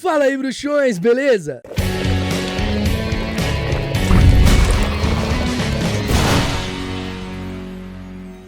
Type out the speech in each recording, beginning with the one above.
Fala aí, bruxões, beleza?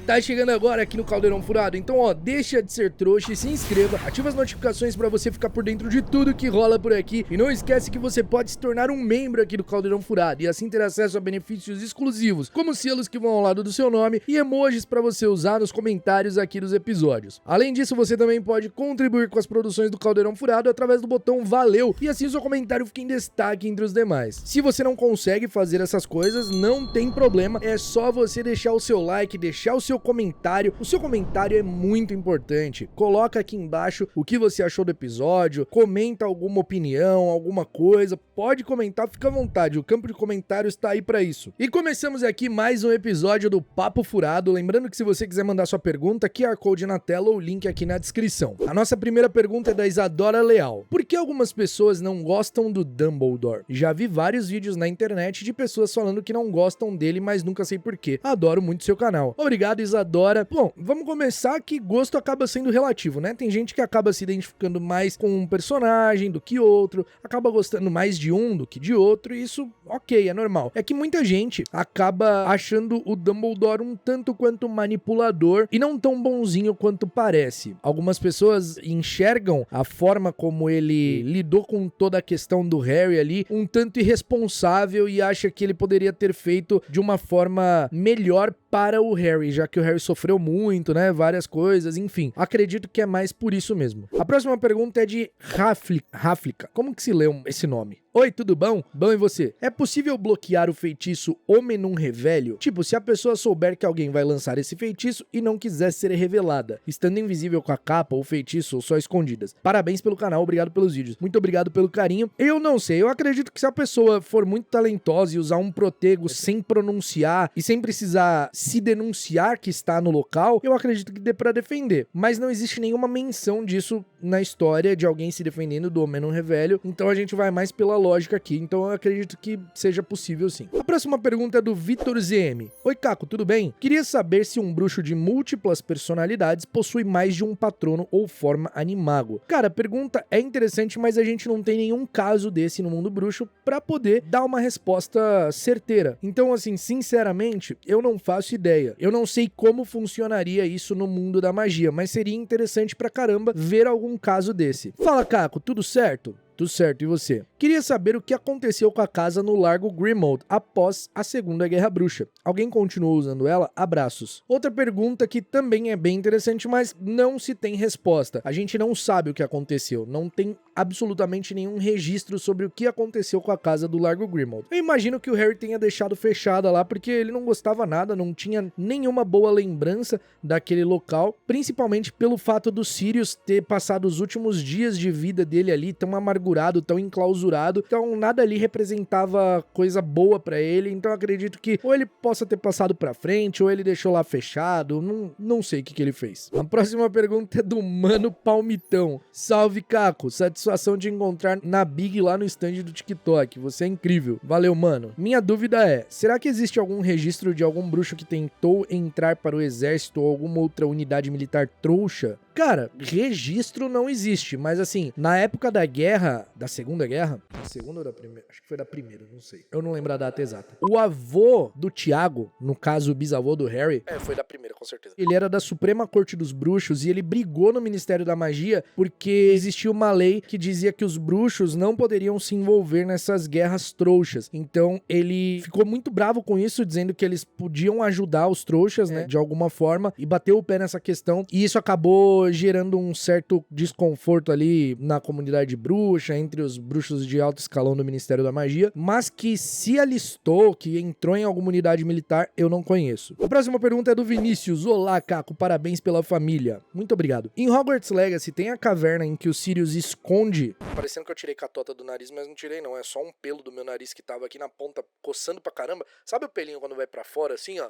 Tá chegando agora aqui no Caldeirão Furado, então ó, deixa de ser trouxa e se inscreva, ativa as notificações pra você ficar por dentro de tudo que rola por aqui e não esquece que você pode se tornar um membro aqui do Caldeirão Furado e assim ter acesso a benefícios exclusivos, como selos que vão ao lado do seu nome e emojis pra você usar nos comentários aqui dos episódios. Além disso, você também pode contribuir com as produções do Caldeirão Furado através do botão Valeu e assim o seu comentário fica em destaque entre os demais. Se você não consegue fazer essas coisas, não tem problema, é só você deixar o seu like, deixar o seu comentário. O seu comentário é muito importante. Coloca aqui embaixo o que você achou do episódio, comenta alguma opinião, alguma coisa, pode comentar, fica à vontade, o campo de comentários tá aí pra isso. E começamos aqui mais um episódio do Papo Furado, lembrando que se você quiser mandar sua pergunta, QR Code na tela ou link aqui na descrição. A nossa primeira pergunta é da Isadora Leal. Por que algumas pessoas não gostam do Dumbledore? Já vi vários vídeos na internet de pessoas falando que não gostam dele, mas nunca sei porquê. Adoro muito seu canal. Obrigado, Isadora. Bom, vamos começar que gosto acaba sendo relativo, né? Tem gente que acaba se identificando mais com um personagem do que outro, acaba gostando mais de um do que de outro, e isso, ok, é normal. É que muita gente acaba achando o Dumbledore um tanto quanto manipulador e não tão bonzinho quanto parece. Algumas pessoas enxergam a forma como ele lidou com toda a questão do Harry ali um tanto irresponsável e acha que ele poderia ter feito de uma forma melhor para o Harry, já que o Harry sofreu muito, né, várias coisas, enfim. Acredito que é mais por isso mesmo. A próxima pergunta é de Raflica. Como que se lê esse nome? Oi, tudo bom? Bom, e você? É possível bloquear o feitiço Omenum Revelio? Tipo, se a pessoa souber que alguém vai lançar esse feitiço e não quiser ser revelada, estando invisível com a capa ou feitiço ou só escondidas. Parabéns pelo canal, obrigado pelos vídeos. Muito obrigado pelo carinho. Eu não sei, eu acredito que se a pessoa for muito talentosa e usar um protego sem pronunciar e sem precisar se denunciar que está no local, eu acredito que dê pra defender. Mas não existe nenhuma menção disso na história de alguém se defendendo do Omenum Revelio, então a gente vai mais pela lógica aqui, então eu acredito que seja possível sim. A próxima pergunta é do Vitor ZM. Oi, Caco, tudo bem? Queria saber se um bruxo de múltiplas personalidades possui mais de um patrono ou forma animago. Cara, a pergunta é interessante, mas a gente não tem nenhum caso desse no mundo bruxo pra poder dar uma resposta certeira. Então, assim, sinceramente, eu não faço ideia. Eu não sei como funcionaria isso no mundo da magia, mas seria interessante pra caramba ver algum caso desse. Fala, Caco, tudo certo? Tudo certo, e você? Queria saber o que aconteceu com a casa no Largo Grimmauld após a Segunda Guerra Bruxa. Alguém continuou usando ela? Abraços. Outra pergunta que também é bem interessante, mas não se tem resposta. A gente não sabe o que aconteceu. Não tem absolutamente nenhum registro sobre o que aconteceu com a casa do Largo Grimmauld. Eu imagino que o Harry tenha deixado fechada lá porque ele não gostava nada, não tinha nenhuma boa lembrança daquele local, principalmente pelo fato do Sirius ter passado os últimos dias de vida dele ali tão amargurado, tão enclausurado, então nada ali representava coisa boa pra ele, então eu acredito que ou ele possa ter passado pra frente, ou ele deixou lá fechado, não sei o que ele fez. A próxima pergunta é do Mano Palmitão. Salve, Caco, satisfação de encontrar na Big lá no stand do TikTok, você é incrível. Valeu, mano. Minha dúvida é, será que existe algum registro de algum bruxo que tentou entrar para o exército ou alguma outra unidade militar trouxa? Cara, registro não existe, mas assim, na época da guerra, da Segunda Guerra, da Segunda ou da Primeira? Acho que foi da Primeira, não sei. Eu não lembro a data exata. O avô do Tiago, no caso o bisavô do Harry, foi da Primeira, com certeza. Ele era da Suprema Corte dos Bruxos e ele brigou no Ministério da Magia porque existia uma lei que dizia que os bruxos não poderiam se envolver nessas guerras trouxas. Então ele ficou muito bravo com isso, dizendo que eles podiam ajudar os trouxas, né, de alguma forma, e bateu o pé nessa questão, e isso acabou gerando um certo desconforto ali na comunidade bruxa, entre os bruxos de alto escalão do Ministério da Magia, mas que se alistou, que entrou em alguma unidade militar, eu não conheço. A próxima pergunta é do Vinícius. Olá, Caco, parabéns pela família. Muito obrigado. Em Hogwarts Legacy tem a caverna em que o Sirius esconde... Parecendo que eu tirei catota do nariz, mas não tirei não, é só um pelo do meu nariz que tava aqui na ponta, coçando pra caramba. Sabe o pelinho quando vai pra fora, assim, ó?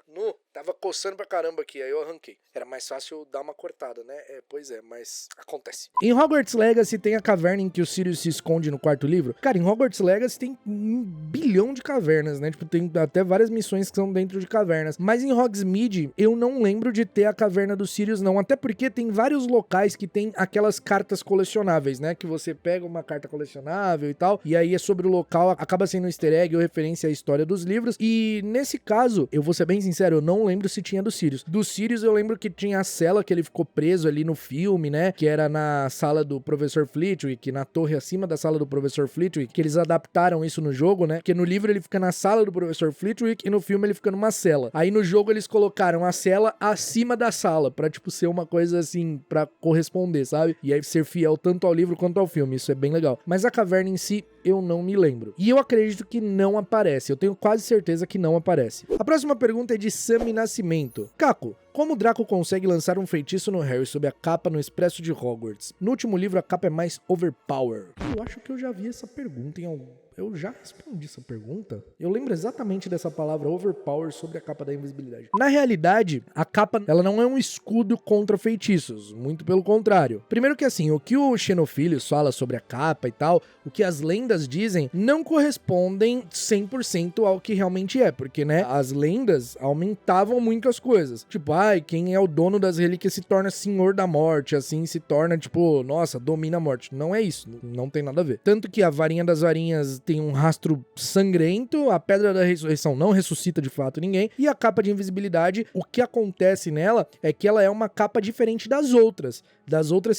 Tava coçando pra caramba aqui, aí eu arranquei. Era mais fácil dar uma cortada, né? Pois é, mas acontece. Em Hogwarts Legacy tem a caverna em que o Sirius se esconde no quarto livro. Cara, em Hogwarts Legacy tem 1 bilhão de cavernas, né? Tipo, tem até várias missões que são dentro de cavernas. Mas em Hogsmeade, eu não lembro de ter a caverna do Sirius, não. Até porque tem vários locais que tem aquelas cartas colecionáveis, né? Que você pega uma carta colecionável e tal, e aí é sobre o local, acaba sendo um easter egg ou referência à história dos livros, e nesse caso, eu vou ser bem sincero, eu não lembro se tinha do Sirius. Do Sirius eu lembro que tinha a cela que ele ficou preso ali no filme, né, que era na sala do Professor Flitwick, na torre acima da sala do Professor Flitwick, que eles adaptaram isso no jogo, né, porque no livro ele fica na sala do Professor Flitwick e no filme ele fica numa cela. Aí no jogo eles colocaram a cela acima da sala, pra tipo ser uma coisa assim, pra corresponder, sabe? E aí ser fiel tanto ao livro quanto ao filme, isso é bem legal. Mas a caverna em si, eu não me lembro. E eu acredito que não aparece, eu tenho quase certeza que não aparece. A próxima pergunta é de Sami Nascimento. Caco, como Draco consegue lançar um feitiço no Harry sob a capa no Expresso de Hogwarts? No último livro a capa é mais overpower. Eu acho que eu já vi essa pergunta em algum... Eu já respondi essa pergunta? Eu lembro exatamente dessa palavra overpower sobre a capa da invisibilidade. Na realidade, a capa, ela não é um escudo contra feitiços, muito pelo contrário. Primeiro que assim, o que o Xenophilius fala sobre a capa e tal, o que as lendas dizem, não correspondem 100% ao que realmente é, porque, né, as lendas aumentavam muito as coisas. Tipo, quem é o dono das relíquias se torna senhor da morte, assim se torna, tipo, nossa, domina a morte. Não é isso, não tem nada a ver. Tanto que a varinha das varinhas tem um rastro sangrento, a pedra da ressurreição não ressuscita de fato ninguém, e a capa de invisibilidade, o que acontece nela é que ela é uma capa diferente das outras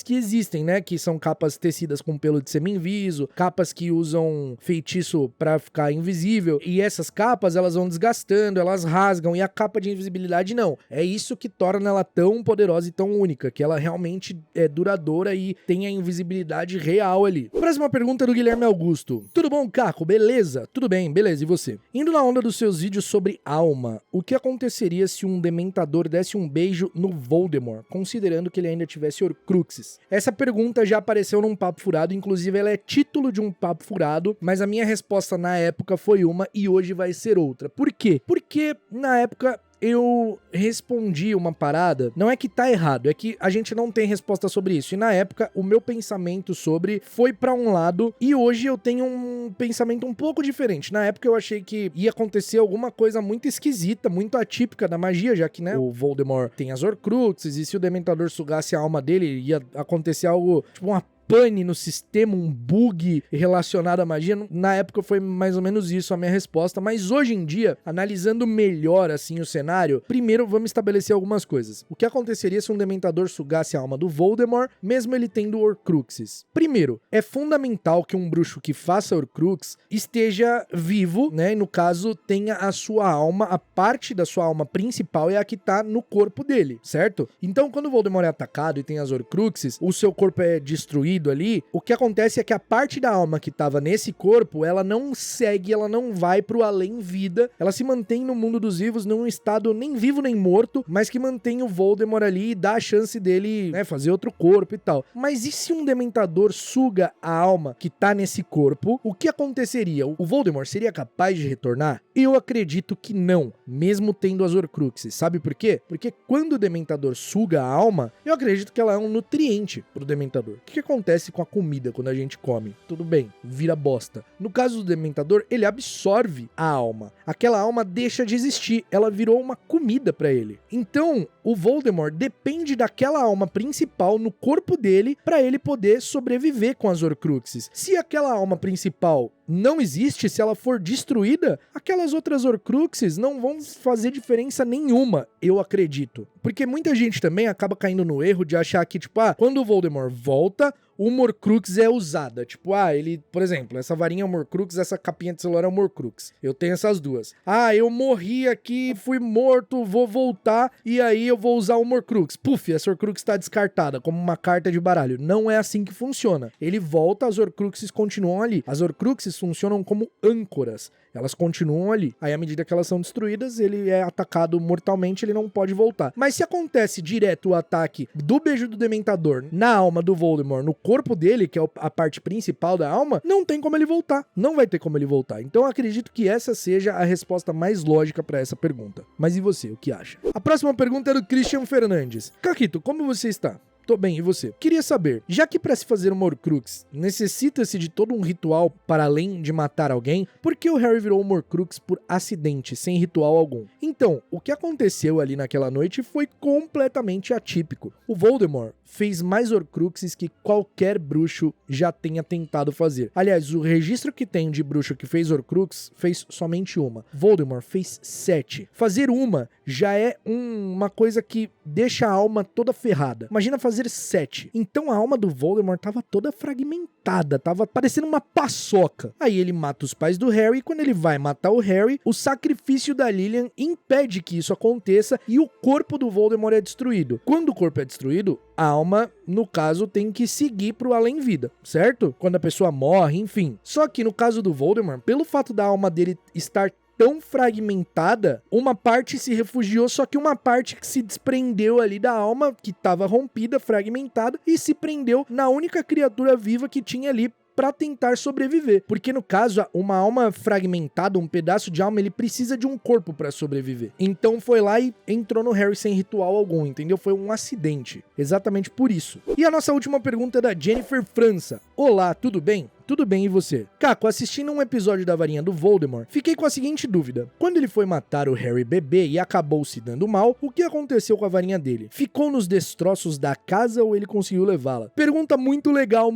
que existem, né, que são capas tecidas com pelo de semi-inviso, capas que usam feitiço pra ficar invisível, e essas capas elas vão desgastando, elas rasgam, e a capa de invisibilidade não. É isso que torna ela tão poderosa e tão única, que ela realmente é duradoura e tem a invisibilidade real ali. Próxima pergunta do Guilherme Augusto. Tudo bom, Caco? Beleza? Tudo bem, beleza, e você? Indo na onda dos seus vídeos sobre alma, o que aconteceria se um dementador desse um beijo no Voldemort, considerando que ele ainda tivesse Horcruxes? Essa pergunta já apareceu num Papo Furado, inclusive ela é título de um Papo Furado, mas a minha resposta na época foi uma e hoje vai ser outra. Por quê? Porque na época eu respondi uma parada, não é que tá errado, é que a gente não tem resposta sobre isso. E na época, o meu pensamento sobre foi pra um lado, e hoje eu tenho um pensamento um pouco diferente. Na época eu achei que ia acontecer alguma coisa muito esquisita, muito atípica da magia, já que, né, o Voldemort tem as Horcruxes, e se o Dementador sugasse a alma dele, ia acontecer algo, tipo uma pane no sistema, um bug relacionado à magia. Na época foi mais ou menos isso a minha resposta, mas hoje em dia, analisando melhor assim o cenário, primeiro vamos estabelecer algumas coisas. O que aconteceria se um dementador sugasse a alma do Voldemort, mesmo ele tendo Horcruxes? Primeiro, é fundamental que um bruxo que faça Horcrux esteja vivo, né, e no caso tenha a sua alma, a parte da sua alma principal é a que tá no corpo dele, certo? Então quando o Voldemort é atacado e tem as Horcruxes, o seu corpo é destruído ali, o que acontece é que a parte da alma que tava nesse corpo, ela não segue, ela não vai pro além-vida, ela se mantém no mundo dos vivos num estado nem vivo nem morto, mas que mantém o Voldemort ali e dá a chance dele, né, fazer outro corpo e tal. Mas e se um dementador suga a alma que tá nesse corpo, o que aconteceria? O Voldemort seria capaz de retornar? Eu acredito que não, mesmo tendo as Horcruxes. Sabe por quê? Porque quando o dementador suga a alma, eu acredito que ela é um nutriente pro dementador. O que acontece com a comida quando a gente come? Tudo bem, vira bosta. No caso do dementador, ele absorve a alma. Aquela alma deixa de existir, ela virou uma comida pra ele. Então, o Voldemort depende daquela alma principal no corpo dele pra ele poder sobreviver com as Horcruxes. Se aquela alma principal não existe, se ela for destruída, aquelas outras Horcruxes não vão fazer diferença nenhuma, eu acredito. Porque muita gente também acaba caindo no erro de achar que, tipo, quando o Voldemort volta, uma Horcrux é usada. Tipo, ele, por exemplo, essa varinha é uma Horcrux, essa capinha de celular é uma Horcrux. Eu tenho essas duas. Eu morri aqui, fui morto, vou voltar, e aí eu vou usar uma Horcrux. Puf, essa Horcrux tá descartada, como uma carta de baralho. Não é assim que funciona. Ele volta, as Horcruxes continuam ali. As Horcruxes funcionam como âncoras. Elas continuam ali. Aí, à medida que elas são destruídas, ele é atacado mortalmente, ele não pode voltar. Mas se acontece direto o ataque do beijo do Dementador na alma do Voldemort, no corpo dele, que é a parte principal da alma, não tem como ele voltar. Não vai ter como ele voltar. Então, eu acredito que essa seja a resposta mais lógica pra essa pergunta. Mas e você, o que acha? A próxima pergunta é do Christian Fernandes. Caquito, como você está? Tô bem, e você? Queria saber, já que para se fazer uma Horcrux necessita-se de todo um ritual para além de matar alguém, por que o Harry virou uma Horcrux por acidente, sem ritual algum? Então, o que aconteceu ali naquela noite foi completamente atípico. O Voldemort, fez mais Horcruxes que qualquer bruxo já tenha tentado fazer. Aliás, o registro que tem de bruxo que fez Horcrux fez somente uma. Voldemort fez 7. Fazer uma já é uma coisa que deixa a alma toda ferrada. Imagina fazer 7. Então a alma do Voldemort tava toda fragmentada, tava parecendo uma paçoca. Aí ele mata os pais do Harry, e quando ele vai matar o Harry, o sacrifício da Lilian impede que isso aconteça e o corpo do Voldemort é destruído. Quando o corpo é destruído, a alma, no caso, tem que seguir pro além-vida, certo? Quando a pessoa morre, enfim. Só que no caso do Voldemort, pelo fato da alma dele estar tão fragmentada, uma parte se refugiou, só que uma parte que se desprendeu ali da alma, que estava rompida, fragmentada, e se prendeu na única criatura viva que tinha ali pra tentar sobreviver. Porque no caso, uma alma fragmentada, um pedaço de alma, ele precisa de um corpo pra sobreviver. Então foi lá e entrou no Harry sem ritual algum, entendeu? Foi um acidente. Exatamente por isso. E a nossa última pergunta é da Jennifer França. Olá, tudo bem? Tudo bem, e você? Caco, assistindo um episódio da varinha do Voldemort, fiquei com a seguinte dúvida. Quando ele foi matar o Harry bebê e acabou se dando mal, o que aconteceu com a varinha dele? Ficou nos destroços da casa ou ele conseguiu levá-la? Pergunta muito legal,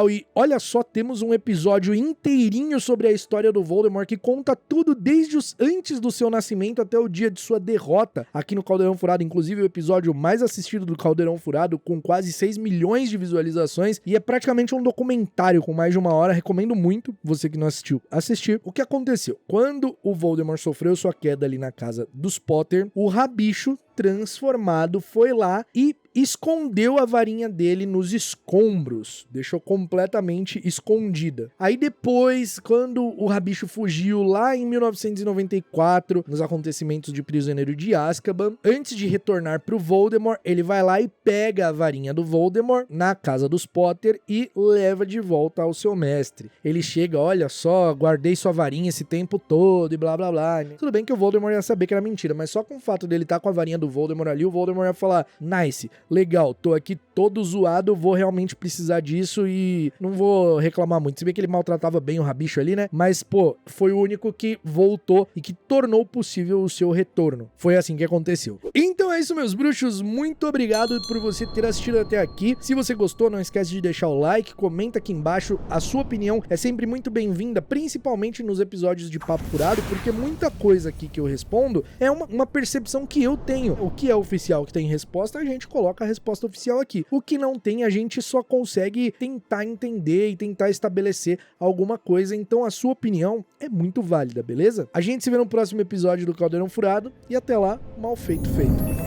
e olha só, temos um episódio inteirinho sobre a história do Voldemort que conta tudo desde antes do seu nascimento até o dia de sua derrota aqui no Caldeirão Furado, inclusive o episódio mais assistido do Caldeirão Furado, com quase 6 milhões de visualizações, e é praticamente um documentário com mais de uma hora. Recomendo muito, você que não assistiu, assistir. O que aconteceu? Quando o Voldemort sofreu sua queda ali na casa dos Potter, o Rabicho transformado foi lá e escondeu a varinha dele nos escombros, deixou completamente escondida. Aí depois, quando o Rabicho fugiu lá em 1994, nos acontecimentos de Prisioneiro de Azkaban, antes de retornar pro Voldemort, ele vai lá e pega a varinha do Voldemort na casa dos Potter e leva de volta ao seu mestre. Ele chega, olha só, guardei sua varinha esse tempo todo e blá blá blá. Tudo bem que o Voldemort ia saber que era mentira, mas só com o fato dele estar com a varinha do Voldemort ali, o Voldemort ia falar, nice, legal, tô aqui todo zoado, vou realmente precisar disso e não vou reclamar muito. Se bem que ele maltratava bem o Rabicho ali, né? Mas, pô, foi o único que voltou e que tornou possível o seu retorno. Foi assim que aconteceu. Então é isso, meus bruxos. Muito obrigado por você ter assistido até aqui. Se você gostou, não esquece de deixar o like, comenta aqui embaixo. A sua opinião é sempre muito bem-vinda, principalmente nos episódios de Papo Furado, porque muita coisa aqui que eu respondo é uma percepção que eu tenho. O que é oficial que tem resposta, a gente coloca a resposta oficial aqui. O que não tem, a gente só consegue tentar entender e tentar estabelecer alguma coisa. Então a sua opinião é muito válida, beleza? A gente se vê no próximo episódio do Caldeirão Furado e até lá, mal feito feito.